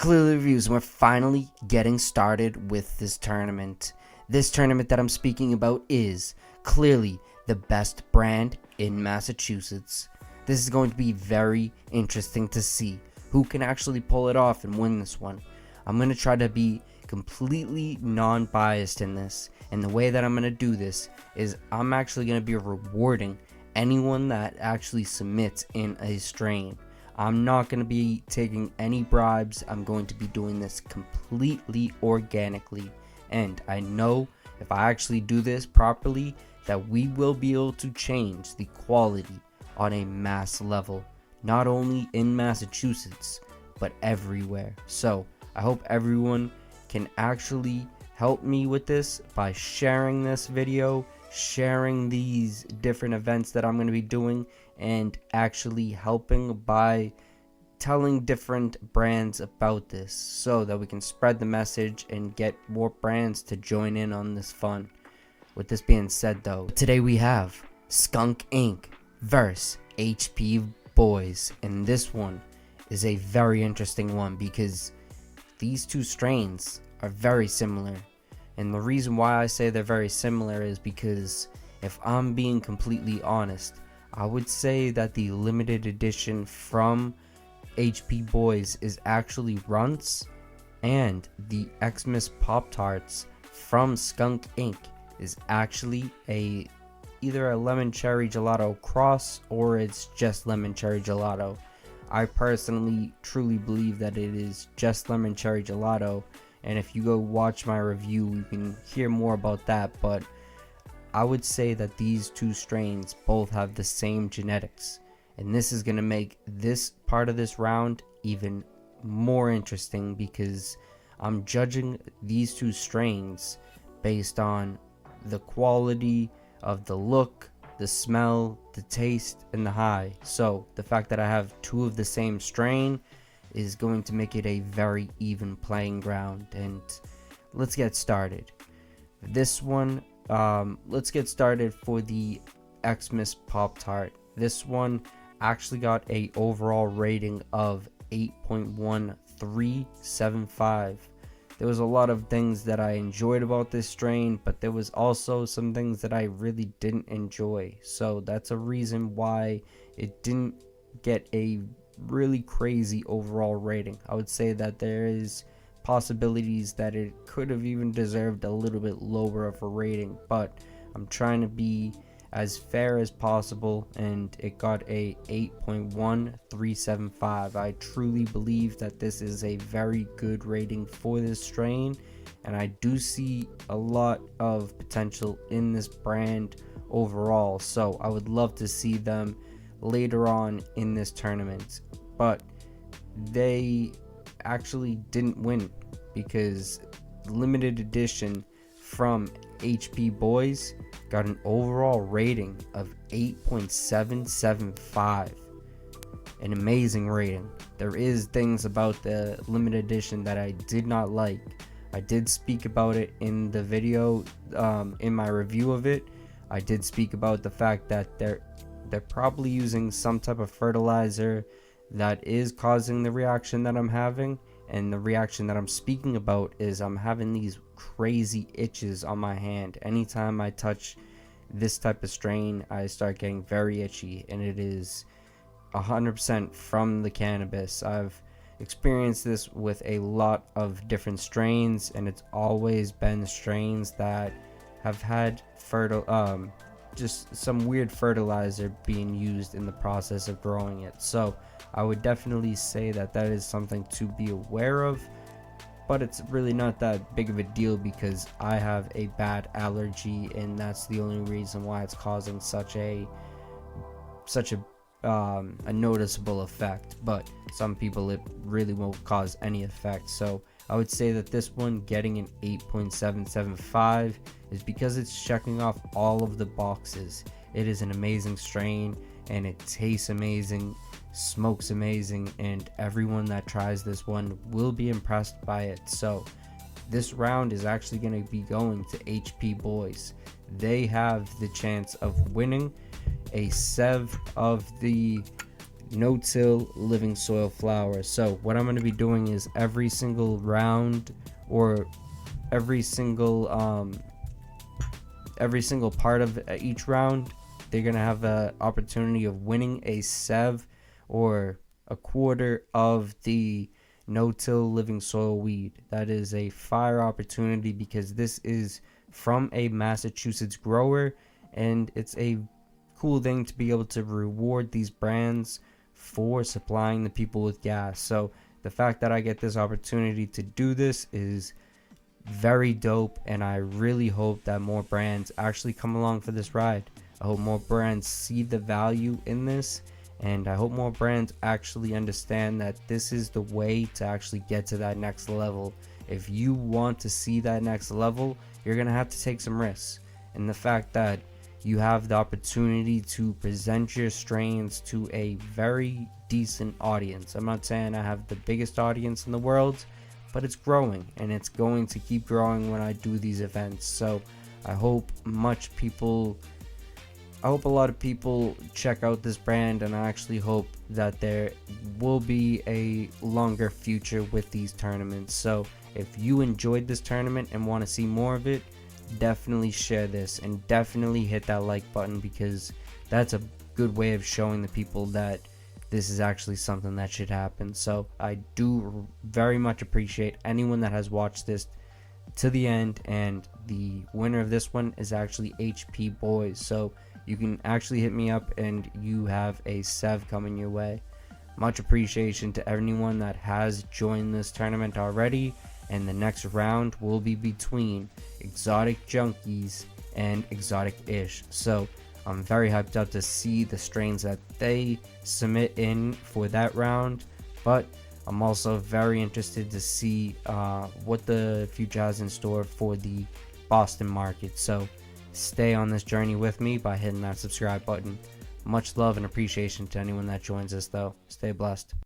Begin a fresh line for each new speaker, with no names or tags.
Clearly Reviews, and we're finally getting started with this tournament. This tournament that I'm speaking about is clearly the best brand in Massachusetts. This is going to be very interesting to see who can actually pull it off and win this one. I'm going to try to be completely non-biased in this, and the way that I'm going to do this is I'm actually going to be rewarding anyone that actually submits in a strain. I'm not going to be taking any bribes. I'm going to be doing this completely organically, and I know if I actually do this properly that we will be able to change the quality on a mass level, not only in Massachusetts but everywhere. So I hope everyone can actually help me with this by sharing this video, sharing these different events that I'm going to be doing, and actually helping by telling different brands about this so that we can spread the message and get more brands to join in on this fun. With this being said though, today we have SKUNK Inc. versus HP BOYZ, and this one is a very interesting one because these two strains are very similar. And the reason why I say they're very similar is because if I'm being completely honest, I would say that the limited edition from HP BOYZ is actually Runts, and the Xmas Pop-Tarts from SKUNK Inc. is actually either a lemon cherry gelato cross or it's just lemon cherry gelato. I personally truly believe that it is just lemon cherry gelato, and if you go watch my review you can hear more about that, but I would say that these two strains both have the same genetics, and this is going to make this part of this round even more interesting because I'm judging these two strains based on the quality of the look, the smell, the taste, and the high. So the fact that I have two of the same strain is going to make it a very even playing ground. And let's get started. This one, let's get started for the Xmas Pop-Tart. This one actually got a overall rating of 8.1375. There was a lot of things that I enjoyed about this strain, but there was also some things that I really didn't enjoy. So that's a reason why it didn't get a really crazy overall rating. I would say that there is possibilities that it could have even deserved a little bit lower of a rating, but I'm trying to be as fair as possible, and it got a 8.1375. I truly believe that this is a very good rating for this strain, and I do see a lot of potential in this brand overall, so I would love to see them later on in this tournament. But they actually didn't win because limited edition from HP BOYZ got an overall rating of 8.775. An amazing rating. There is things about the limited edition that I did not like. I did speak about it in the video, in my review of it. I did speak about the fact that they're probably using some type of fertilizer that is causing the reaction that I'm having, and the reaction that I'm speaking about is I'm having these crazy itches on my hand. Anytime I touch this type of strain, I start getting very itchy, and it is 100% from the cannabis. I've experienced this with a lot of different strains, and it's always been strains that have had just some weird fertilizer being used in the process of growing it. So I would definitely say that that is something to be aware of, but it's really not that big of a deal because I have a bad allergy, and that's the only reason why it's causing such a noticeable effect. But some people it really won't cause any effect. So I would say that this one getting an 8.775 is because it's checking off all of the boxes. It is an amazing strain, and it tastes amazing, smokes amazing, and everyone that tries this one will be impressed by it. So this round is actually going to be going to HP BOYZ. They have the chance of winning a sev of the no-till living soil flower. So what I'm going to be doing is every single round, or every single part of each round, they're going to have the opportunity of winning a sev, or a quarter of the no-till living soil weed. That is a fire opportunity because this is from a Massachusetts grower, and it's a cool thing to be able to reward these brands for supplying the people with gas. So the fact that I get this opportunity to do this is very dope, and I really hope that more brands actually come along for this ride. I hope more brands see the value in this, and I hope more brands actually understand that this is the way to actually get to that next level. If you want to see that next level, you're gonna have to take some risks, and the fact that you have the opportunity to present your strains to a very decent audience. I'm not saying I have the biggest audience in the world, but it's growing, and it's going to keep growing when I do these events. So I hope a lot of people check out this brand, and I actually hope that there will be a longer future with these tournaments. So if you enjoyed this tournament and want to see more of it, definitely share this and definitely hit that like button, because that's a good way of showing the people that this is actually something that should happen. So I do very much appreciate anyone that has watched this to the end, and the winner of this one is actually HP BOYZ. So you can actually hit me up and you have a sev coming your way. Much appreciation to anyone that has joined this tournament already, and the next round will be between Exotic Junkies and Exotic Ish. So I'm very hyped up to see the strains that they submit in for that round, but I'm also very interested to see what the future has in store for the Boston market. So stay on this journey with me by hitting that subscribe button. Much love and appreciation to anyone that joins us though. Stay blessed.